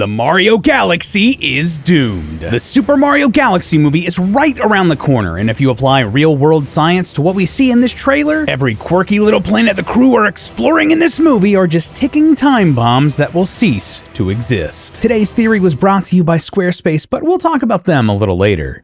The Mario Galaxy is doomed. The Super Mario Galaxy movie is right around the corner, and if you apply real-world science to what we see in this trailer, every quirky little planet the crew are exploring in this movie are just ticking time bombs that will cease to exist. Today's theory was brought to you by Squarespace, but we'll talk about them a little later.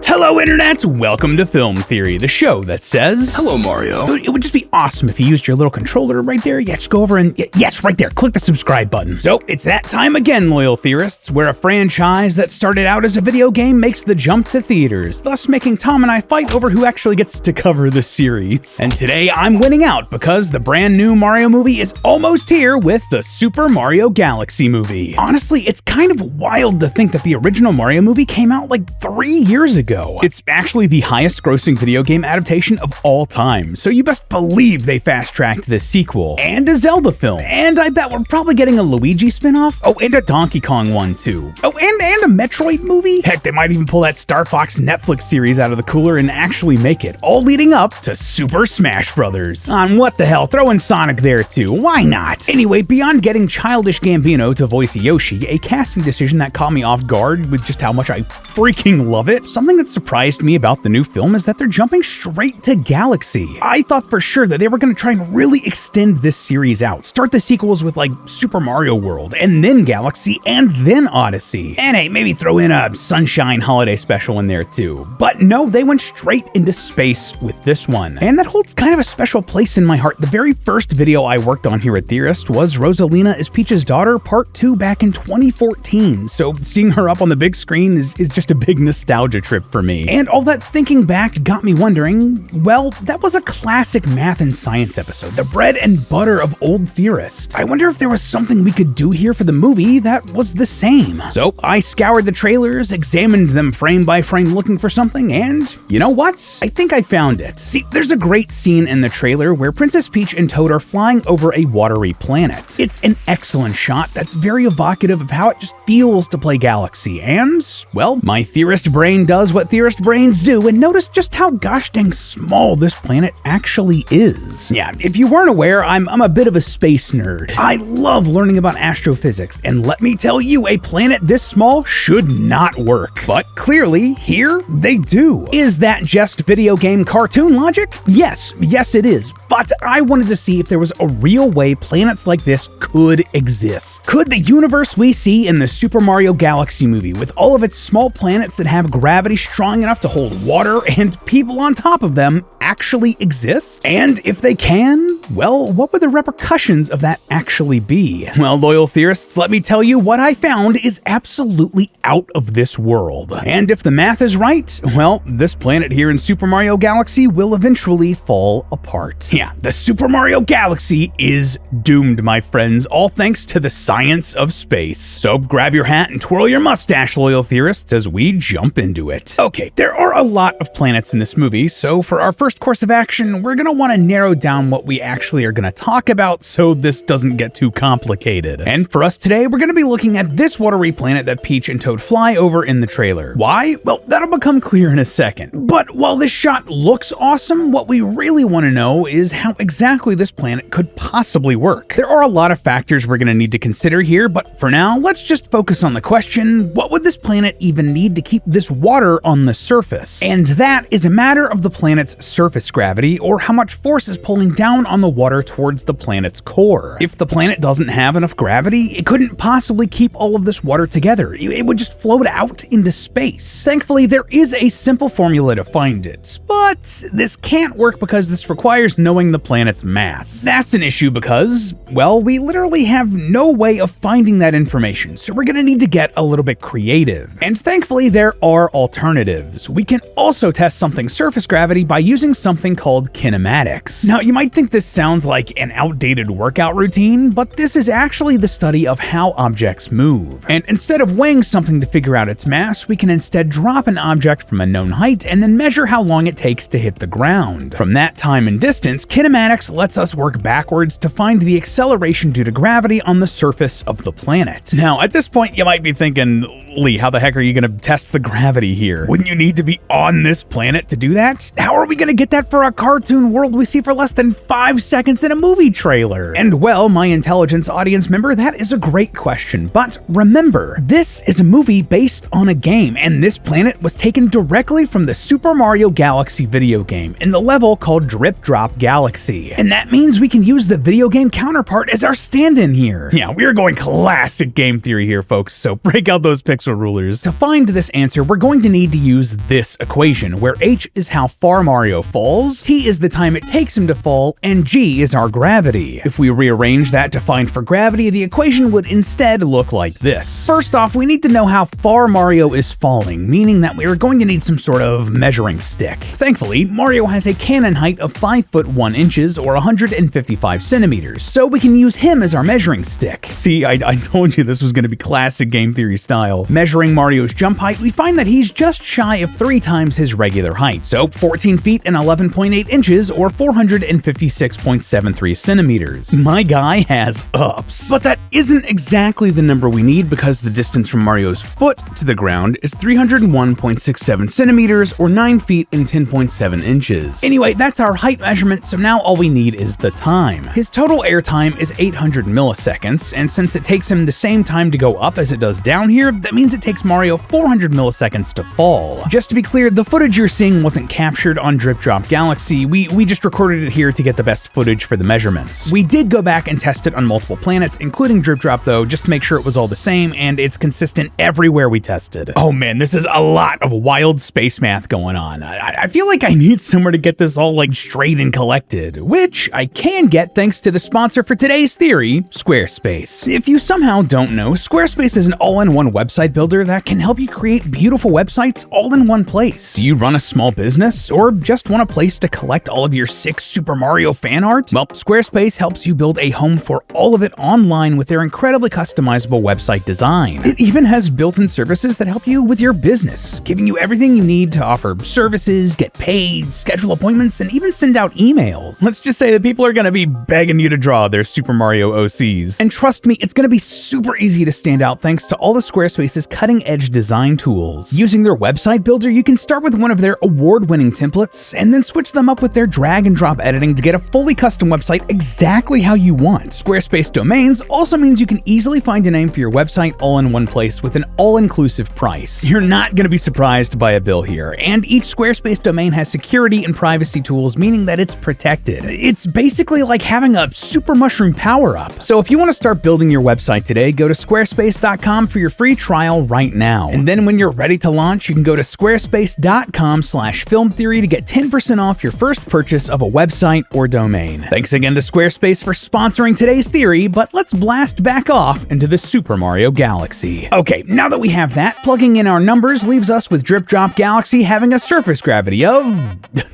Hello Internet! Welcome to Film Theory, the show that says, hello Mario. It would just be awesome if you used your little controller right there. Yeah, just go over and, yes, right there, click the subscribe button. So, it's that time again, loyal theorists, where a franchise that started out as a video game makes the jump to theaters, thus making Tom and I fight over who actually gets to cover the series. And today, I'm winning out because the brand new Mario movie is almost here with the Super Mario Galaxy movie. Honestly, it's kind of wild to think that the original Mario movie came out like 3 years ago. It's actually the highest grossing video game adaptation of all time, so you best believe they fast-tracked this sequel. And a Zelda film. And I bet we're probably getting a Luigi spin-off. Oh, and a Donkey Kong one too. Oh, and a Metroid movie? Heck, they might even pull that Star Fox Netflix series out of the cooler and actually make it, all leading up to Super Smash Bros. What the hell, throw in Sonic there too, why not? Anyway, beyond getting Childish Gambino to voice Yoshi, a casting decision that caught me off guard with just how much I freaking love it, something that surprised me about the new film is that they're jumping straight to Galaxy. I thought for sure that they were going to try and really extend this series out, start the sequels with like Super Mario World, and then Galaxy, and then Odyssey. And hey, maybe throw in a Sunshine holiday special in there too. But no, they went straight into space with this one. And that holds kind of a special place in my heart. The very first video I worked on here at Theorist was Rosalina is Peach's Daughter Part 2 back in 2014. So seeing her up on the big screen is just a big nostalgia trip for me. And all that thinking back got me wondering, well, that was a classic math and science episode, the bread and butter of old theorists. I wonder if there was something we could do here for the movie that was the same. So I scoured the trailers, examined them frame by frame looking for something, and you know what? I think I found it. See, there's a great scene in the trailer where Princess Peach and Toad are flying over a watery planet. It's an excellent shot that's very evocative of how it just feels to play Galaxy, and, well, my theorist brain does what theorist brains do and notice just how gosh dang small this planet actually is. Yeah, if you weren't aware, I'm a bit of a space nerd. I love learning about astrophysics, and let me tell you, a planet this small should not work. But clearly, here, they do. Is that just video game cartoon logic? Yes, it is. But I wanted to see if there was a real way planets like this could exist. Could the universe we see in the Super Mario Galaxy movie, with all of its small planets that have gravity strong enough to hold water and people on top of them, actually exist? And if they can, well, what would the repercussions of that actually be? Well, loyal theorists, let me tell you, what I found is absolutely out of this world. And if the math is right, well, this planet here in Super Mario Galaxy will eventually fall apart. Yeah, the Super Mario Galaxy is doomed, my friends, all thanks to the science of space. So grab your hat and twirl your mustache, loyal theorists, as we jump into it. Okay, there are a lot of planets in this movie, so for our first course of action, we're going to want to narrow down what we actually are going to talk about so this doesn't get too complicated. And for us today, we're going to be looking at this watery planet that Peach and Toad fly over in the trailer. Why? Well, that'll become clear in a second. But while this shot looks awesome, what we really want to know is how exactly this planet could possibly work. There are a lot of factors we're going to need to consider here, but for now, let's just focus on the question, what would this planet even need to keep this water on the surface? And that is a matter of the planet's surface gravity, or how much force is pulling down on the water towards the planet's core. If the planet doesn't have enough gravity, it couldn't possibly keep all of this water together. It would just float out into space. Thankfully, there is a simple formula to find it, but this can't work because this requires knowing the planet's mass. That's an issue because, well, we literally have no way of finding that information, so we're gonna need to get a little bit creative. And thankfully, there are alternatives. We can also test something's surface gravity by using something called kinematics. Now, you might think this sounds like an outdated workout routine, but this is actually the study of how objects move. And instead of weighing something to figure out its mass, we can instead drop an object from a known height and then measure how long it takes to hit the ground. From that time and distance, kinematics lets us work backwards to find the acceleration due to gravity on the surface of the planet. Now, at this point, you might be thinking, Lee, how the heck are you gonna test the gravity here? Wouldn't you need to be on this planet to do that? How are we gonna get that for a cartoon world we see for less than 5 seconds in a movie trailer? And well, my intelligence audience member, that is a great question. But remember, this is a movie based on a game, and this planet was taken directly from the Super Mario Galaxy video game in the level called Drip Drop Galaxy. And that means we can use the video game counterpart as our stand-in here. Yeah, we're going classic game theory here, folks, so break out those pixel rulers. To find this answer, we're going to need to use this equation, where h is how far Mario falls, t is the time it takes him to fall, and g is our gravity. If we rearrange that to find for gravity, the equation would instead look like this. First off, we need to know how far Mario is falling, meaning that we are going to need some sort of measuring stick. Thankfully, Mario has a cannon height of 5 foot 1 inches or 155 centimeters, so we can use him as our measuring stick. See, I told you this was going to be classic game theory style. Measuring Mario's jump height, we find that he's just shy of 3 times his regular height, so 14 feet and 11.8 inches or 456.73 centimeters. My guy has ups. But that isn't exactly the number we need, because the distance from Mario's foot to the ground is 301.67 centimeters or 9 feet and 10.7 inches. Anyway, that's our height measurement, so now all we need is the time. His total air time is 800 milliseconds, and since it takes him the same time to go up as it does down here, that means it takes Mario 400 milliseconds to fall. Just to be clear, the footage you're seeing wasn't captured on Drip Drop Galaxy, we just recorded it here to get the best footage for the measurements. We did go back and test it on multiple planets, including Drip Drop though, just to make sure it was all the same, and it's consistent everywhere we tested. Oh man, this is a lot of wild space math going on. I feel like I need somewhere to get this all like straight and collected, which I can get thanks to the sponsor for today's theory, Squarespace. If you somehow don't know, Squarespace is an all-in-one website builder that can help you create beautiful websites all in one place. Do you run a small business or just want a place to collect all of your sick Super Mario fan art? Well, Squarespace helps you build a home for all of it online with their incredibly customizable website design. It even has built-in services that help you with your business, giving you everything you need to offer services, get paid, schedule appointments, and even send out emails. Let's just say that people are going to be begging you to draw their Super Mario OCs. And trust me, it's going to be super easy to stand out thanks to all the Squarespace's cutting-edge design tools. Using their website builder, you can start with one of their award-winning templates and then switch them up with their drag-and-drop editing to get a fully custom website exactly how you want. Squarespace domains also means you can easily find a name for your website all in one place with an all-inclusive price. You're not going to be surprised by a bill here, and each Squarespace domain has security and privacy tools, meaning that it's protected. It's basically like having a super mushroom power-up. So if you want to start building your website today, go to squarespace.com for your free trial right now. And then when you're ready to launch, you can go to squarespace.com/filmtheory to get 10% off your first purchase of a website or domain. Thanks again to Squarespace for sponsoring today's theory, but let's blast back off into the Super Mario Galaxy. Okay, now that we have that, plugging in our numbers leaves us with Drip Drop Galaxy having a surface gravity of,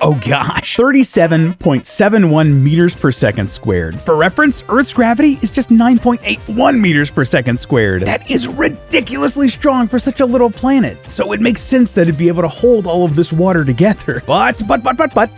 oh gosh, 37.71 meters per second squared. For reference, Earth's gravity is just 9.81 meters per second squared. That is ridiculously strong for such a little planet, so it makes sense that it'd be able to hold all of this water together. But,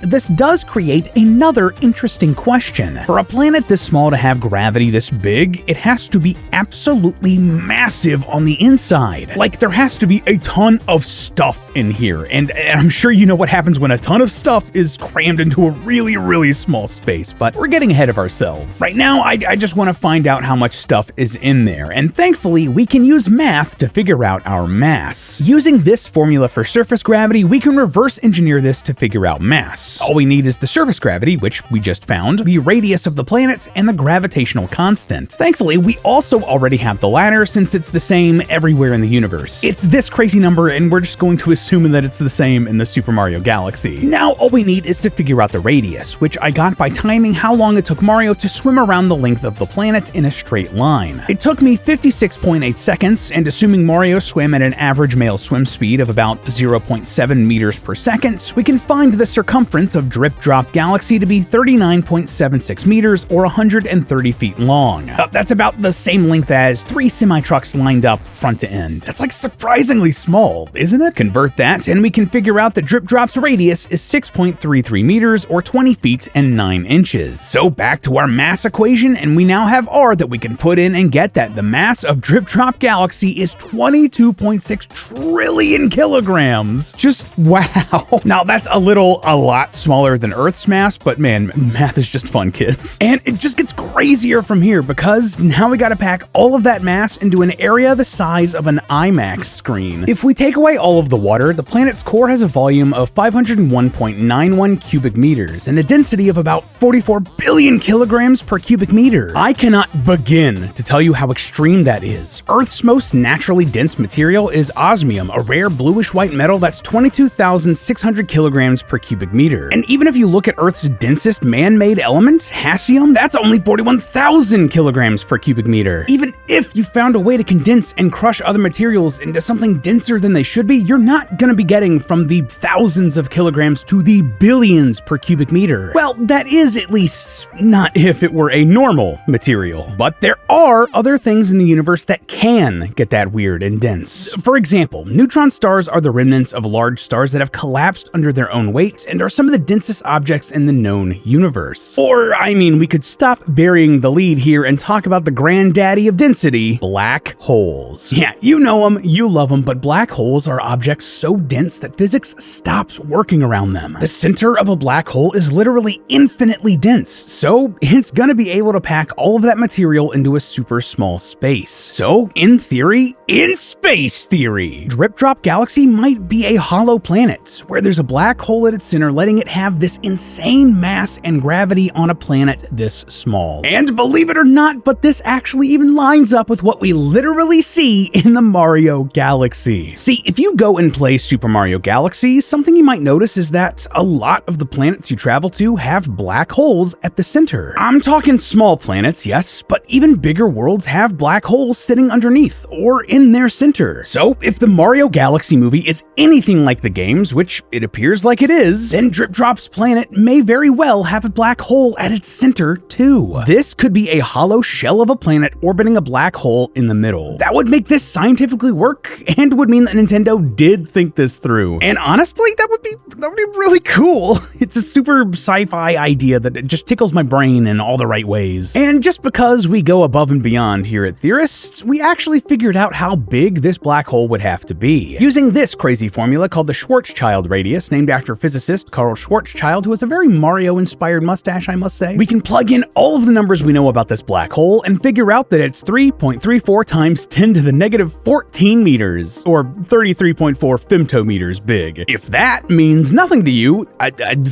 this does create another interesting question. For a planet this small to have gravity this big, it has to be absolutely massive on the inside. Like, there has to be a ton of stuff in here, and I'm sure you know what happens when a ton of stuff is crammed into a really, really small space, but we're getting ahead of ourselves. Right now, I just want to find out how much stuff is in there, and thankfully, we can use math to figure out our mass. Using this formula for surface gravity, we can reverse engineer this to figure out mass. All we need is the surface gravity, which we just found, the radius of the planet, and the gravitational constant. Thankfully, we also already have the latter since it's the same everywhere in the universe. It's this crazy number, and we're just going to assume that it's the same in the Super Mario Galaxy. Now, all we need is to figure out the radius, which I got by timing how long it took Mario to swim around the length of the planet in a straight line. It took me 56.8 seconds, and assuming Mario swam at an average male swim speed of about 0.7 meters per second, we can find the circumference of Drip Drop Galaxy to be 39.76 meters or 130 feet long. That's about the same length as 3 semi-trucks lined up front to end. That's like surprisingly small, isn't it? Convert that, and we can figure out that Drip Drop's radius is 6.33 meters or 20 feet and 9 inches. So back to our mass equation, and we now have R that we can put in and get that the mass of Drip Drop Galaxy is 22.6 trillion kilograms. Just wow. Now that's a lot smaller than Earth's mass, but man, math is just fun, kids. And it just gets crazier from here because now we gotta pack all of that mass into an area the size of an IMAX screen. If we take away all of the water, the planet's core has a volume of 501.91 cubic meters and a density of about 44 billion kilograms per cubic meter. I cannot begin to tell you how extreme that is. Earth's most naturally dense material is osmium, a rare bluish-white metal that's 22,600 kilograms per cubic meter. And even if you look at Earth's densest man-made element, hassium, that's only 41,000 kilograms per cubic meter. Even if you found a way to condense and crush other materials into something denser than they should be, you're not gonna be getting from the thousands of kilograms to the billions per cubic meter. Well, that is at least not if it were a normal material. But there are other things in the universe that can get that weird and dense. For example, neutron stars are the remnants of large stars that have collapsed under their own weight and are some of the densest objects in the known universe. Or, I mean, we could stop burying the lead here and talk about the granddaddy of density, black holes. Yeah, you know them, you love them, but black holes are objects so dense that physics stops working around them. The center of a black hole is literally infinitely dense, so it's gonna be able to pack all of that material into a super small space. So, in theory, in space theory, Drip Drop Galaxy might be a hollow planet, where there's a black hole at its center, letting it have this insane mass and gravity on a planet this small. And believe it or not, but this actually even lines up with what we literally see in the Mario Galaxy. See, if you go and play Super Mario Galaxy, something you might notice is that a lot of the planets you travel to have black holes at the center. I'm talking small planets, yes, but even bigger worlds have black holes sitting underneath or in their center. So if the Mario Galaxy movie is anything like the games, which it appears like it is, then Drip Drop's planet may very well have a black hole at its center too. This could be a hollow shell of a planet orbiting a black hole in the middle. That would make this scientifically work and would mean that Nintendo did think this through. And honestly, that would be really cool. It's a super sci-fi idea that just tickles my brain in all the right ways. And just because we go above and beyond here at Theorists, we actually figured out how big this black hole would have to be. Using this crazy formula called the Schwarzschild radius, named after physicist Carl Schwarzschild, who has a very Mario-inspired mustache, I must say, we can plug in all of the numbers we know about this black hole and figure out that it's 3.34 times 10 to the negative 14 meters, or 33.4 femtometers big. If that means nothing to you,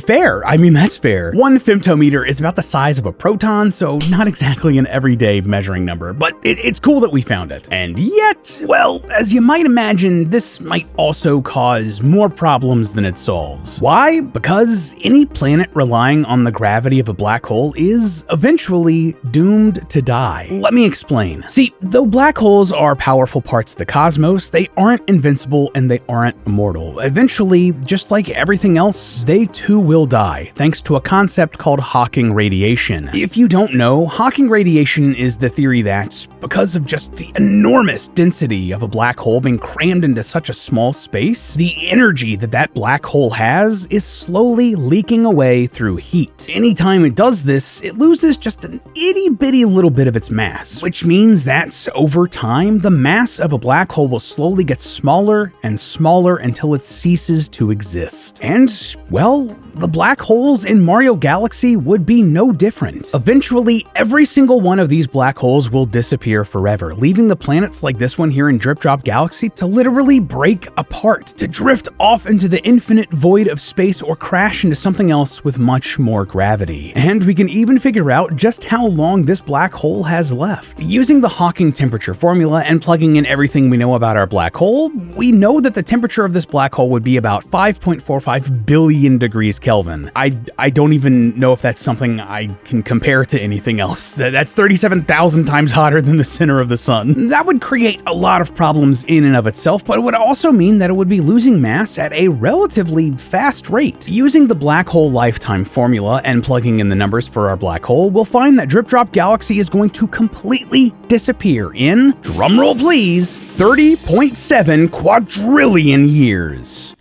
fair. I mean, that's fair. 1 femtometer is about the size of a proton, so not exactly an everyday measuring number, but it's cool that we found it. And yet, well, as you might imagine, this might also cause more problems than it solves. Why? Because any planet relying on the gravity of a black hole is eventually doomed to die. Let me explain. See, though black holes are powerful parts of the cosmos, they aren't invincible and they aren't immortal. Eventually, just like everything else, they too will die, thanks to a concept called Hawking radiation. If you don't know, Hawking radiation is the theory that, because of just the enormous density of a black hole being crammed into such a small space, the energy that black hole has is slowly leaking away through heat. Anytime it does this, it loses just an itty-bitty little bit of its mass, which means that over time, the mass of a black hole will slowly get smaller and smaller until it ceases to exist. And, well, the black holes in Mario Galaxy would be no different. Eventually, every single one of these black holes will disappear forever, leaving the planets like this one here in Drip Drop Galaxy to literally break apart, to drift off into the infinite void of space or crash into something else with much more gravity. And we can even figure out just how long this black hole has left. Using the Hawking temperature formula and plugging in everything we know about our black hole, we know that the temperature of this black hole would be about 5.45 billion degrees Kelvin. I don't even know if that's something I can compare to anything else. That's 37,000 times hotter than the center of the sun. That would create a lot of problems in and of itself, but it would also mean that it would be losing mass at a relatively fast rate. Using the black hole lifetime formula and plugging in the numbers for our black hole, we'll find that Drip Drop Galaxy is going to completely disappear in, drumroll please, 30.7 quadrillion years.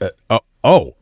Oh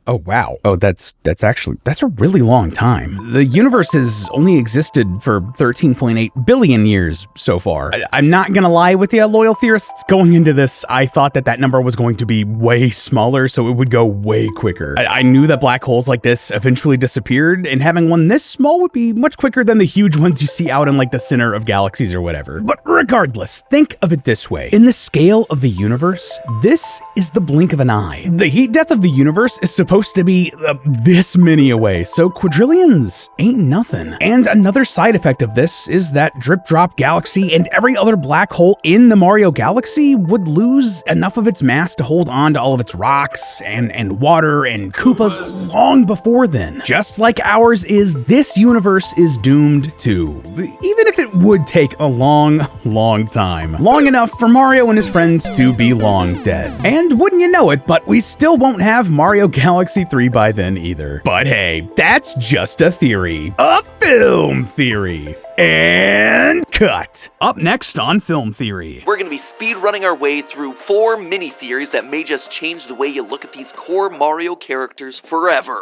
wow. Oh, that's a really long time. The universe has only existed for 13.8 billion years so far. I'm not gonna lie with you, loyal theorists. Going into this, I thought that number was going to be way smaller, so it would go way quicker. I knew that black holes like this eventually disappeared, and having one this small would be much quicker than the huge ones you see out in like the center of galaxies or whatever. But regardless, think of it this way. In the scale of the universe, this is the blink of an eye. The heat death of the universe is supposed to be this many away, so quadrillions ain't nothing. And another side effect of this is that Drip Drop Galaxy and every other black hole in the Mario Galaxy would lose enough of its mass to hold on to all of its rocks and water and Koopas long before then. Just like ours is, this universe is doomed too. Even if it would take a long time. Long enough for Mario and his friends to be long dead. And wouldn't you know it, but we still won't have Mario Galaxy 3 by then either. But hey, that's just a theory. A film theory. And cut. Up next on Film Theory, we're going to be speed running our way through 4 mini theories that may just change the way you look at these core Mario characters forever.